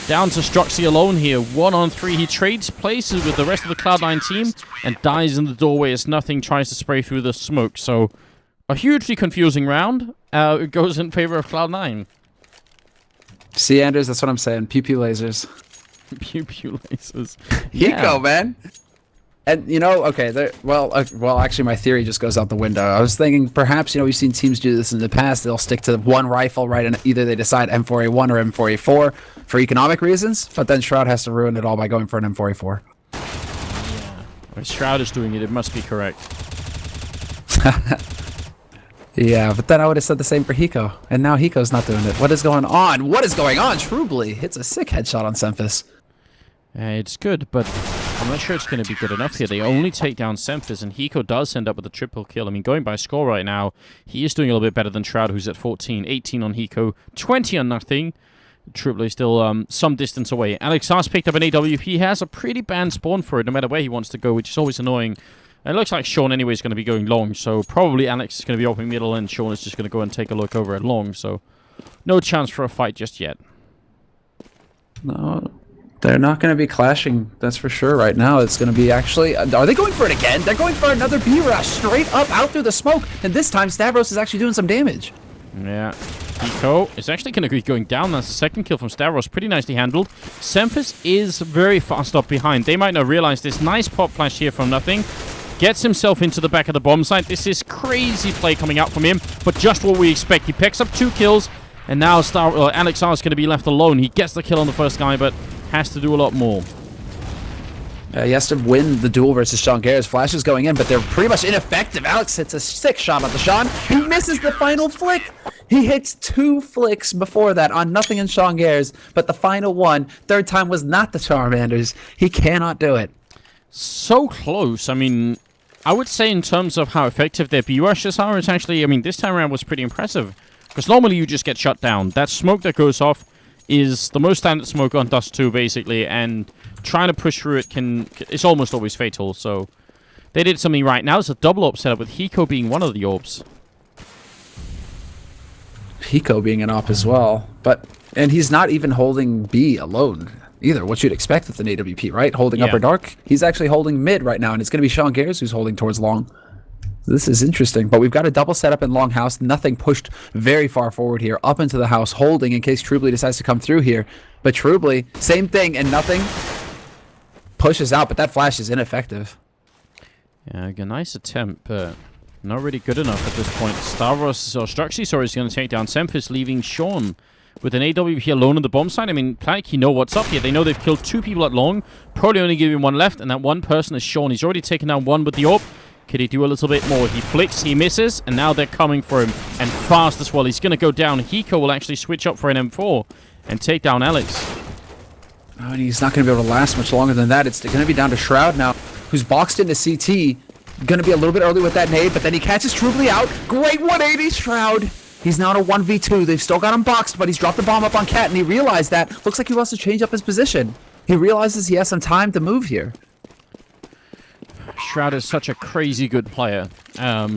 down to Struxy alone here. 1-on-3. He trades places with the rest of the Cloud9 team and dies in the doorway as nothing tries to spray through the smoke, so a hugely confusing round. It goes in favor of Cloud9. See, Anders, that's what I'm saying. Pew pew lasers. Pew pew lasers. Hiko, man. And you know, okay, well, actually, my theory just goes out the window. I was thinking perhaps, you know, we've seen teams do this in the past. They'll stick to one rifle, right? And either they decide M4A1 or M4A4 for economic reasons, but then Shroud has to ruin it all by going for an M4A4. Yeah. If Shroud is doing it, it must be correct. Yeah, but then I would have said the same for Hiko, and now Hiko's not doing it. What is going on? What is going on? Truebly hits a sick headshot on Semphis. It's good, but I'm not sure it's going to be good enough here. They only take down Semphis, and Hiko does end up with a triple kill. I mean, going by score right now, he is doing a little bit better than Shroud, who's at 14. 18 on Hiko, 20 on nothing. Truebly still some distance away. Alex has picked up an AWP. He has a pretty banned spawn for it, no matter where he wants to go, which is always annoying. And it looks like Sean anyway is going to be going long, so probably Alex is going to be opening middle, and Sean is just going to go and take a look over at long, so no chance for a fight just yet. No, they're not going to be clashing, that's for sure right now. It's going to be actually... Are they going for it again? They're going for another B-rush, straight up out through the smoke, and this time Stavros is actually doing some damage. Yeah. Hiko is actually going to be going down. That's the second kill from Stavros. Pretty nicely handled. Semphis is very fast up behind. They might not realize this. Nice pop flash here from nothing. Gets himself into the back of the bomb site. This is crazy play coming out from him, but just what we expect. He picks up 2 kills, and now Alex R is going to be left alone. He gets the kill on the first guy, but has to do a lot more. He has to win the duel versus Sean Gares. Flash is going in, but they're pretty much ineffective. Alex hits a sick shot on the Sean. He misses the final flick. He hits 2 flicks before that on nothing in Sean Gares, but the final one, third time, was not the Charmanders. He cannot do it. So close. I mean, I would say in terms of how effective their B-rushes are, it's actually, I mean, this time around was pretty impressive. Because normally you just get shut down. That smoke that goes off is the most standard smoke on Dust 2, basically, and trying to push through it it's almost always fatal, so they did something right. Now it's a double AWP setup with Hiko being one of the AWPs. Hiko being an AWP as well, and he's not even holding B alone either, what you'd expect with an AWP, right? Holding upper dark. He's actually holding mid right now, and it's going to be Sean Gares who's holding towards long. This is interesting, but we've got a double setup in long house. Nothing pushed very far forward here, up into the house, holding in case Truebly decides to come through here. But Truebly, same thing, and nothing pushes out, but that flash is ineffective. Yeah, a nice attempt, but not really good enough at this point. Stavros, or Struxy, sorry, is going to take down Semphis, leaving Sean with an AWP alone on the bomb site. I mean, PlanetKey know what's up here. They know they've killed 2 people at long, probably only giving 1 left, and that one person is Sean. He's already taken down 1 with the AWP. Could he do a little bit more? He flicks, he misses, and now they're coming for him, and fast as well. He's going to go down. Hiko will actually switch up for an M4 and take down Alex. Oh, and he's not going to be able to last much longer than that. It's going to be down to Shroud now, who's boxed into CT. Going to be a little bit early with that nade, but then he catches Truebly out. Great 180 Shroud. He's now in a 1v2. They've still got him boxed, but he's dropped the bomb up on Cat, and he realized that. Looks like he wants to change up his position. He realizes he has some time to move here. Shroud is such a crazy good player,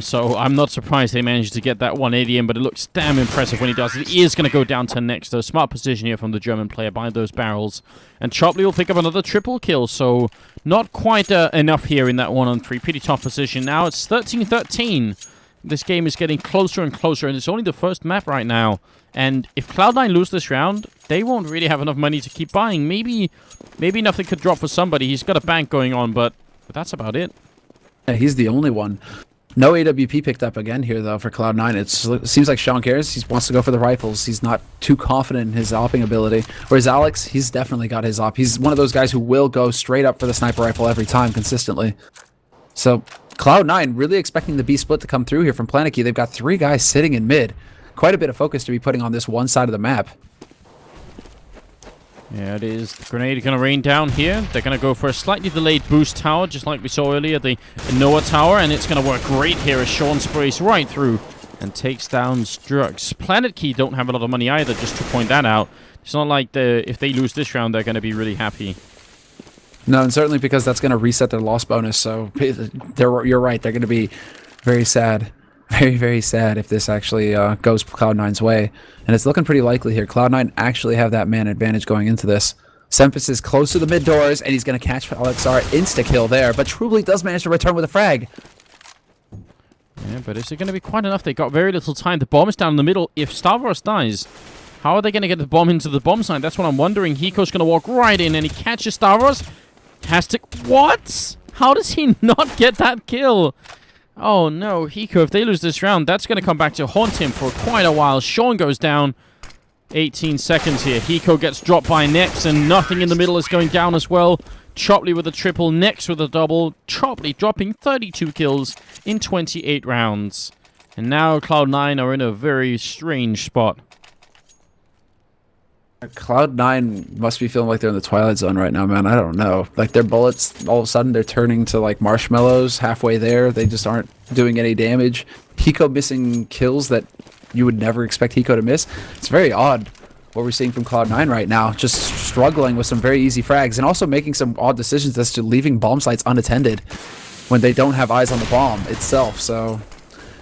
so I'm not surprised they managed to get that 180 in, but it looks damn impressive when he does it. He is going to go down to next, though. Smart position here from the German player by those barrels. And Chopley will pick up another triple kill, so not quite enough here in that 1-on-3. Pretty tough position now. It's 13-13. This game is getting closer and closer, and it's only the first map right now. And if Cloud9 lose this round, they won't really have enough money to keep buying. Maybe nothing could drop for somebody. He's got a bank going on, but that's about it. Yeah, he's the only one. No AWP picked up again here, though, for Cloud9. It seems like Sean Gares, he wants to go for the rifles. He's not too confident in his opping ability. Whereas Alex, he's definitely got his op. He's one of those guys who will go straight up for the sniper rifle every time consistently. So Cloud9 really expecting the B split to come through here from PlanetKey. They've got 3 guys sitting in mid. Quite a bit of focus to be putting on this one side of the map. Yeah, it is. The grenade going to rain down here. They're going to go for a slightly delayed boost tower, just like we saw earlier, the Noah tower, and it's going to work great here as Sean sprays right through and takes down Strux. PlanetKey don't have a lot of money either, just to point that out. It's not like if they lose this round, they're going to be really happy. No, and certainly because that's going to reset their loss bonus, so you're right. They're going to be very sad. Very, very sad if this actually goes Cloud9's way. And it's looking pretty likely here. Cloud9 actually have that man advantage going into this. Semphis is close to the mid doors, and he's going to catch LXR insta-kill there. But Truebly does manage to return with a frag. Yeah, but is it going to be quite enough? They got very little time. The bomb is down in the middle. If Stavros dies, how are they going to get the bomb into the bomb site? That's what I'm wondering. Hiko's going to walk right in, and he catches Stavros. Has to... What? How does he not get that kill? Oh no, Hiko, if they lose this round, that's going to come back to haunt him for quite a while. Sean goes down. 18 seconds here. Hiko gets dropped by Nex, and nothing in the middle is going down as well. Chopley with a triple, Nex with a double. Chopley dropping 32 kills in 28 rounds. And now Cloud9 are in a very strange spot. Cloud9 must be feeling like they're in the Twilight Zone right now, man. I don't know. Like, their bullets, all of a sudden, they're turning to, like, marshmallows halfway there. They just aren't doing any damage. Hiko missing kills that you would never expect Hiko to miss. It's very odd what we're seeing from Cloud9 right now. Just struggling with some very easy frags and also making some odd decisions as to leaving bomb sites unattended when they don't have eyes on the bomb itself. So,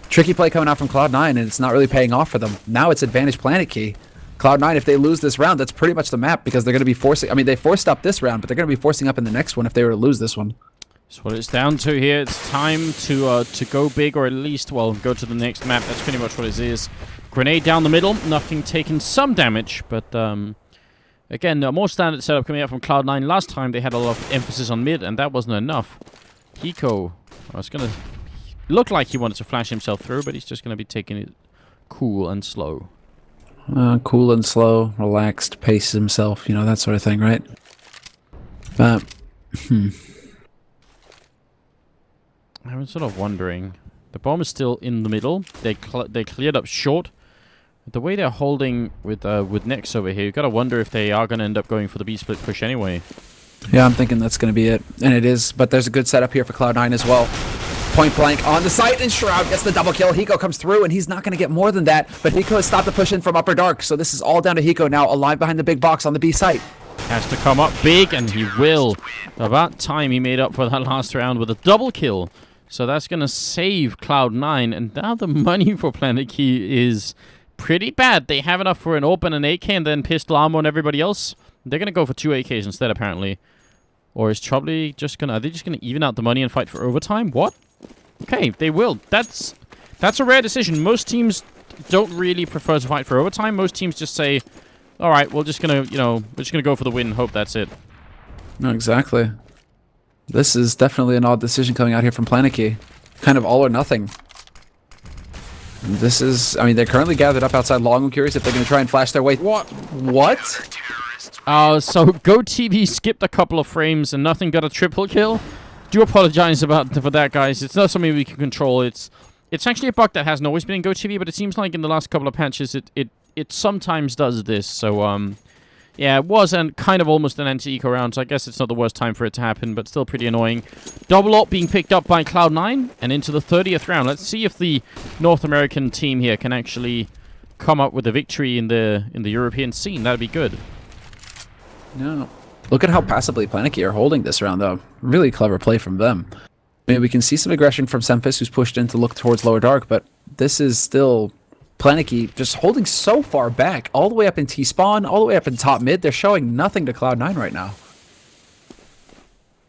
tricky play coming out from Cloud9, and it's not really paying off for them. Now it's advantage PlanetKey. Cloud9, if they lose this round, that's pretty much the map, because they're going to be forcing... I mean, they forced up this round, but they're going to be forcing up in the next one if they were to lose this one. That's what it's down to here. It's time to go big, or at least, well, go to the next map. That's pretty much what it is. Grenade down the middle. Nothing taking some damage, but again, a more standard setup coming out from Cloud9. Last time they had a lot of emphasis on mid, and that wasn't enough. Hiko, it's going to look like he wanted to flash himself through, but he's just going to be taking it cool and slow. Cool and slow, relaxed, pace himself, you know, that sort of thing, right? But, I'm sort of wondering. The bomb is still in the middle. They cleared up short. The way they're holding with Nex over here, you've got to wonder if they are going to end up going for the B-split push anyway. Yeah, I'm thinking that's going to be it. And it is, but there's a good setup here for Cloud9 as well. Point blank on the site, and Shroud gets the double kill. Hiko comes through, and he's not going to get more than that. But Hiko has stopped the push in from Upper Dark, so this is all down to Hiko now, alive behind the big box on the B site. Has to come up big, and he will. About time he made up for that last round with a double kill. So that's going to save Cloud9, and now the money for PlanetKey is pretty bad. They have enough for an open, an AK, and then pistol armor on everybody else. They're going to go for 2 AKs instead, apparently. Or is Chopley just going to... Are they just going to even out the money and fight for overtime? What? Okay, they will. That's a rare decision. Most teams don't really prefer to fight for overtime. Most teams just say, all right, we're just going to, we're just going to go for the win and hope that's it. No, exactly. This is definitely an odd decision coming out here from PlanetKey. Kind of all or nothing. And this is... I mean, they're currently gathered up outside long. I'm curious if they're going to try and flash their way... What? So GoTV skipped a couple of frames and nothing got a triple kill. Do apologize for that, guys. It's not something we can control. It's actually a bug that hasn't always been in GoTV, but it seems like in the last couple of patches it sometimes does this. So yeah, it was kind of almost an anti-eco round, so I guess it's not the worst time for it to happen, but still pretty annoying. Double ult being picked up by Cloud9 and into the 30th round. Let's see if the North American team here can actually come up with a victory in the European scene. That'd be good. No. Look at how passively PlanetKey are holding this round, though. Really clever play from them. I mean, we can see some aggression from Semphis, who's pushed in to look towards Lower Dark, but this is still PlanetKey just holding so far back, all the way up in T-spawn, all the way up in top mid. They're showing nothing to Cloud9 right now.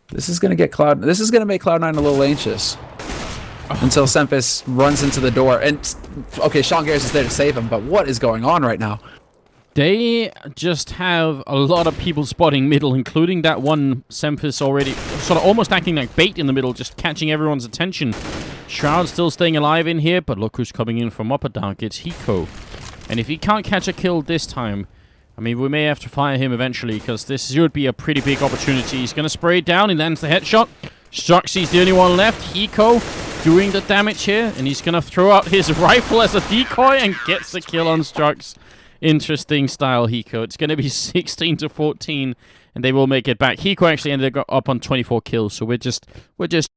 This is going to make Cloud9 a little anxious. Until Semphis runs into the door. And, okay, Sean Garris is there to save him, but what is going on right now? They just have a lot of people spotting middle, including that one Semphis already sort of almost acting like bait in the middle, just catching everyone's attention. Shroud still staying alive in here, but look who's coming in from Upper Dark. It's Hiko. And if he can't catch a kill this time, I mean, we may have to fire him eventually, because this should be a pretty big opportunity. He's going to spray it down. He lands the headshot. Struxy's the only one left. Hiko doing the damage here, and he's going to throw out his rifle as a decoy and gets the kill on Strux. Interesting style, Hiko. It's going to be 16-14, and they will make it back. Hiko actually ended up on 24 kills, so we're just